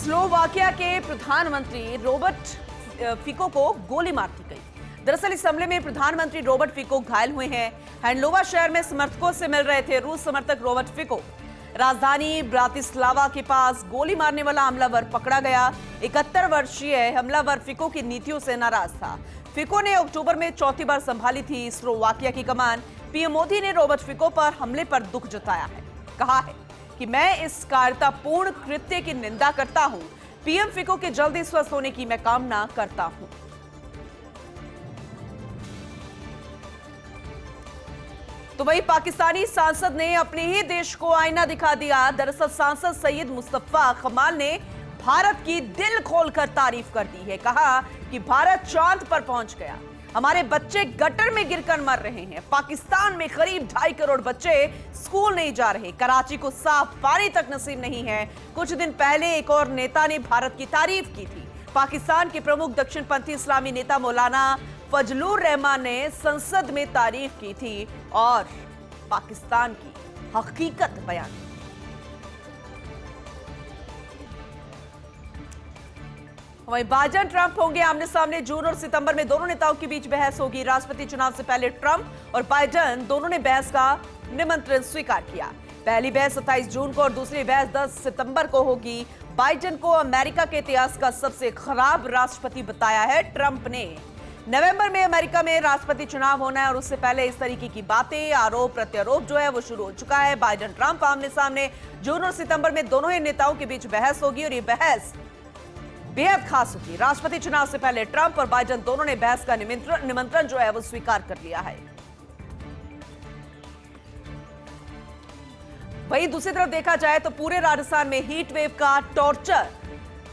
Slovakia के प्रधानमंत्री Robert Fico को गोली मार दी गई। दरअसल इस हमले में प्रधानमंत्री रॉबर्ट फिको घायल हुए हैं। हैंडलोवा शहर में समर्थकों से मिल रहे थे रूस समर्थक रॉबर्ट फिको। राजधानी ब्रातिस्लावा के पास गोली मारने वाला हमलावर पकड़ा गया। 71 वर्षीय हमलावर फिको की नीतियों से नाराज था। फिको ने अक्टूबर में चौथी बार संभाली थी स्लोवाकिया की कमान। पीएम मोदी ने रॉबर्ट फिको पर हमले पर दुख जताया है। कहा है कि मैं इस कायरतापूर्ण कृत्य की निंदा करता हूं। पीएम फिको के जल्दी स्वस्थ होने की मैं कामना करता हूं। तो वही पाकिस्तानी सांसद ने अपने ही देश को आईना दिखा दिया। दरअसल सांसद सैयद मुस्तफा कमाल ने भारत की दिल खोलकर तारीफ कर दी है। कहा कि भारत चांद पर पहुंच गया। हमारे बच्चे गटर में गिरकर मर रहे हैं। पाकिस्तान में करीब 2.5 करोड़ बच्चे स्कूल नहीं जा रहे। कराची को साफ पानी तक नसीब नहीं है। कुछ दिन पहले एक और नेता ने भारत की तारीफ की थी। पाकिस्तान के प्रमुख दक्षिणपंथी इस्लामी नेता मौलाना फजलुर रहमान ने संसद में तारीफ की थी और पाकिस्तान की हकीकत बयान की। वहीं बाइडेन ट्रंप होंगे आमने सामने। जून और सितंबर में दोनों नेताओं के बीच बहस होगी। राष्ट्रपति चुनाव से पहले ट्रंप और बाइडेन दोनों ने बहस का निमंत्रण स्वीकार किया। पहली बहस 27 जून को और दूसरी बहस 10 सितंबर को होगी। बाइडेन को अमेरिका के इतिहास का सबसे खराब राष्ट्रपति बताया है ट्रंप ने। नवंबर में अमेरिका में राष्ट्रपति चुनाव होना है और उससे पहले इस तरीके की बातें, आरोप प्रत्यारोप जो है वो शुरू हो चुका है। बाइडेन ट्रंप आमने सामने। जून और सितंबर में दोनों ही नेताओं के बीच बहस होगी और ये बहस बेहद खास होगी। राष्ट्रपति चुनाव से पहले ट्रंप और बाइडेन दोनों ने बहस का निमंत्रण जो है वो स्वीकार कर लिया है। वहीं दूसरी तरफ देखा जाए तो पूरे राजस्थान में हीट वेव का टॉर्चर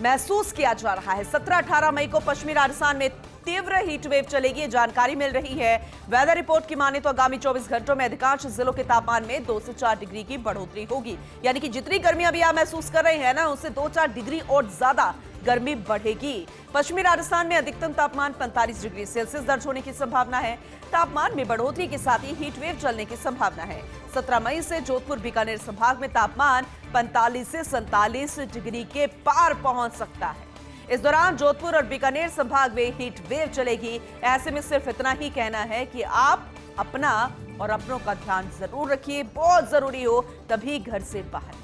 महसूस किया जा रहा है। 17-18 मई को पश्चिमी राजस्थान में तीव्र हीट वेव चलेगी, जानकारी मिल रही है। वेदर रिपोर्ट की माने तो आगामी 24 घंटों में अधिकांश जिलों के तापमान में 2 से 4 डिग्री की बढ़ोतरी होगी। यानी कि जितनी गर्मी अभी आप महसूस कर रहे हैं ना, उससे 2-4 डिग्री और ज्यादा गर्मी बढ़ेगी। पश्चिमी राजस्थान में अधिकतम तापमान 45 डिग्री सेल्सियस दर्ज होने की संभावना है। तापमान में बढ़ोतरी के साथ ही हीट वेव चलने की संभावना है। 17 मई से जोधपुर बीकानेर संभाग में तापमान 45 से 47 डिग्री के पार पहुंच सकता है। इस दौरान जोधपुर और बीकानेर संभाग में हीट वेव चलेगी। ऐसे में सिर्फ इतना ही कहना है कि आप अपना और अपनों का ध्यान जरूर रखिए। बहुत जरूरी हो तभी घर से बाहर।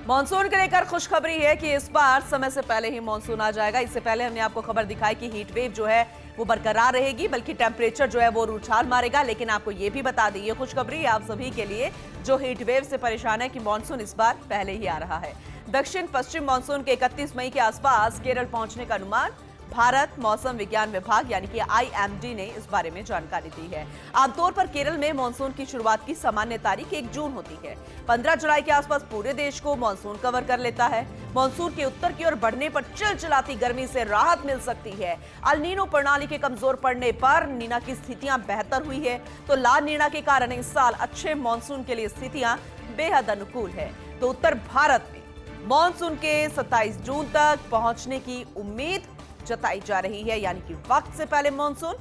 मॉनसून को लेकर खुशखबरी है कि इस बार समय से पहले ही मॉनसून आ जाएगा। इससे पहले हमने आपको खबर दिखाई कि हीट वेव जो है वो बरकरार रहेगी, बल्कि टेम्परेचर जो है वो उछाल मारेगा। लेकिन आपको ये भी बता दी, ये खुशखबरी आप सभी के लिए जो हीट वेव से परेशान है कि मॉनसून इस बार पहले ही आ रहा है। दक्षिण पश्चिम मॉनसून के 31 मई के आसपास केरल पहुंचने का अनुमान भारत मौसम विज्ञान विभाग यानी कि IMD ने इस बारे में जानकारी दी है। आमतौर पर केरल में मॉनसून की शुरुआत की सामान्य तारीख 1 जून होती है। 15 जुलाई के आसपास पूरे देश को मॉनसून कवर कर लेता है। मॉनसून के उत्तर की ओर बढ़ने पर चिलचिलाती गर्मी से राहत मिल सकती है। अल नीनो प्रणाली के कमजोर पड़ने पर नीना की स्थितियां बेहतर हुई है। तो ला नीना के कारण इस साल अच्छे मॉनसून के लिए स्थितियां बेहद अनुकूल है। तो उत्तर भारत में मॉनसून के 27 जून तक पहुंचने की उम्मीद जताई जा रही है, यानी कि वक्त से पहले मॉनसून,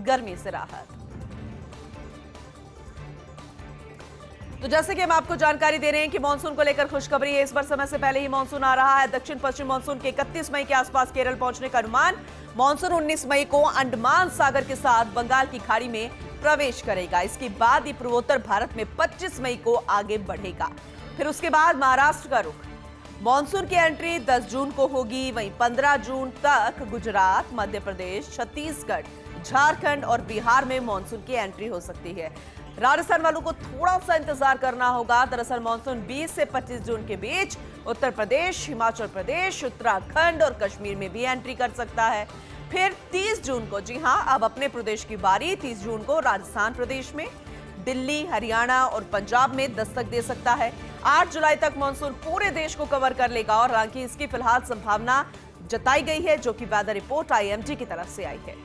गर्मी से राहत। तो जैसे कि हम आपको जानकारी दे रहे हैं कि मॉनसून को लेकर खुशखबरी है। इस बार समय से पहले ही मॉनसून आ रहा है। दक्षिण पश्चिम मॉनसून के 31 मई के आसपास केरल पहुंचने का अनुमान। मॉनसून 19 मई को अंडमान सागर के साथ बंगाल की खाड़ी में प्रवेश करेगा। इसके बाद ही पूर्वोत्तर भारत में 25 मई को आगे बढ़ेगा। फिर उसके बाद महाराष्ट्र का रुख। मॉनसून की एंट्री 10 जून को होगी। वहीं 15 जून तक गुजरात, मध्य प्रदेश, छत्तीसगढ़, झारखंड और बिहार में मॉनसून की एंट्री हो सकती है। राजस्थान वालों को थोड़ा सा इंतजार करना होगा। दरअसल मॉनसून 20 से 25 जून के बीच उत्तर प्रदेश, हिमाचल प्रदेश, उत्तराखंड और कश्मीर में भी एंट्री कर सकता है। फिर 30 जून को, जी हां, अब अपने प्रदेश की बारी, 30 जून को राजस्थान प्रदेश में, दिल्ली, हरियाणा और पंजाब में दस्तक दे सकता है। 8 जुलाई तक मॉनसून पूरे देश को कवर कर लेगा और हालांकि इसकी फिलहाल संभावना जताई गई है, जो कि वेदर रिपोर्ट IMD की तरफ से आई है।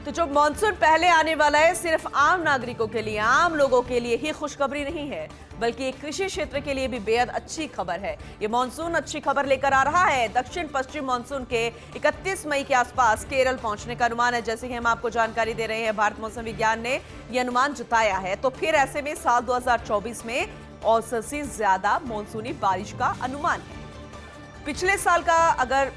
तो जो मॉनसून पहले आने वाला है, सिर्फ आम नागरिकों के लिए, आम लोगों के लिए ही खुशखबरी नहीं है, बल्कि कृषि क्षेत्र के लिए भी बेहद अच्छी खबर है। ये मॉनसून अच्छी खबर लेकर आ रहा है। दक्षिण पश्चिम मॉनसून के 31 मई के आसपास केरल पहुंचने का अनुमान है। जैसे कि हम आपको जानकारी दे रहे हैं, भारत मौसम विज्ञान ने यह अनुमान जताया है। तो फिर ऐसे में साल 2024 में औसत से ज्यादा मॉनसूनी बारिश का अनुमान है। पिछले साल का अगर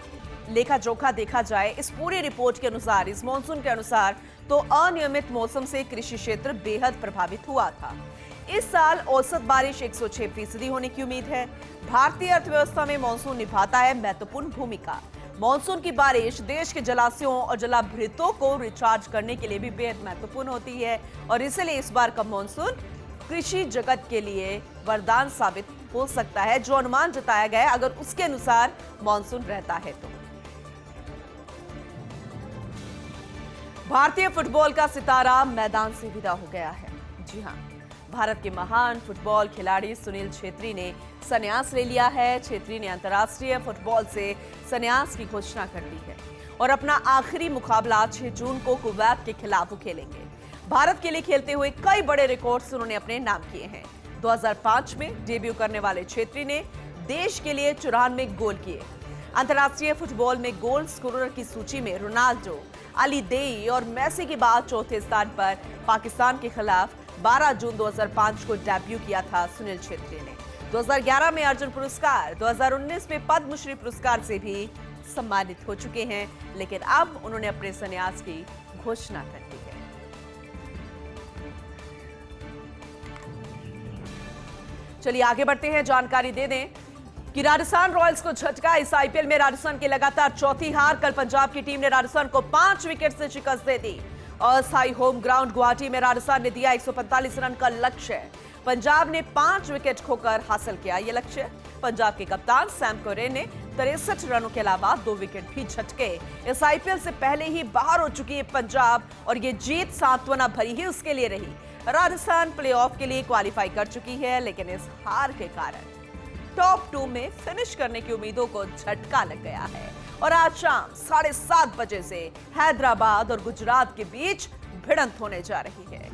लेखा जोखा देखा जाए इस पूरी रिपोर्ट के अनुसार, इस मॉनसून के अनुसार, तो अनियमित मौसम से कृषि क्षेत्र बेहद प्रभावित हुआ था। इस साल औसत बारिश 106% होने की उम्मीद है। भारतीय अर्थव्यवस्था में मॉनसून निभाता है महत्वपूर्ण भूमिका। मॉनसून की बारिश देश के जलाशयों और जलाभृतों को रिचार्ज करने के लिए भी बेहद महत्वपूर्ण होती है और इसलिए इस बार का मॉनसून कृषि जगत के लिए वरदान साबित हो सकता है। जो अनुमान जताया गया है, अगर उसके अनुसार मॉनसून रहता है तो भारतीय फुटबॉल का सितारा मैदान से विदा हो गया है। जी हां, भारत के महान फुटबॉल खिलाड़ी सुनील छेत्री ने संन्यास ले लिया है। छेत्री ने अंतर्राष्ट्रीय फुटबॉल से संन्यास की घोषणा कर दी है और अपना आखिरी मुकाबला 6 जून को कुवैत के खिलाफ खेलेंगे। भारत के लिए खेलते हुए कई बड़े रिकॉर्ड्स उन्होंने अपने नाम किए हैं। 2005 में डेब्यू करने वाले छेत्री ने देश के लिए 94 गोल किए। अंतर्राष्ट्रीय फुटबॉल में गोल स्कोरर की सूची में रोनाल्डो, अली देई और मेसी के बाद चौथे स्थान पर पाकिस्तान के खिलाफ 12 जून 2005 को डेब्यू किया था सुनील छेत्री ने। 2011 में अर्जुन पुरस्कार, 2019 में पद्मश्री पुरस्कार से भी सम्मानित हो चुके हैं, लेकिन अब उन्होंने अपने संन्यास की घोषणा कर दी है। चलिए आगे बढ़ते हैं, जानकारी दे दें कि राजस्थान रॉयल्स को झटका। इस आईपीएल में राजस्थान की लगातार चौथी हार। कल पंजाब की टीम ने राजस्थान को 5 विकेट से शिकस्त दे दी। अस्थायी होम ग्राउंड गुवाहाटी में राजस्थान ने दिया 145 रन का लक्ष्य। पंजाब ने 5 विकेट खोकर हासिल किया यह लक्ष्य। पंजाब के कप्तान सैम करन ने 63 रनों के अलावा 2 विकेट भी झटके। इस आईपीएल से पहले ही बाहर हो चुकी है पंजाब और ये जीत सांत्वना भरी ही उसके लिए रही। राजस्थान प्लेऑफ के लिए क्वालिफाई कर चुकी है, लेकिन इस हार के कारण टॉप 2 में फिनिश करने की उम्मीदों को झटका लग गया है और आज शाम 7:30 बजे से हैदराबाद और गुजरात के बीच भिड़ंत होने जा रही है।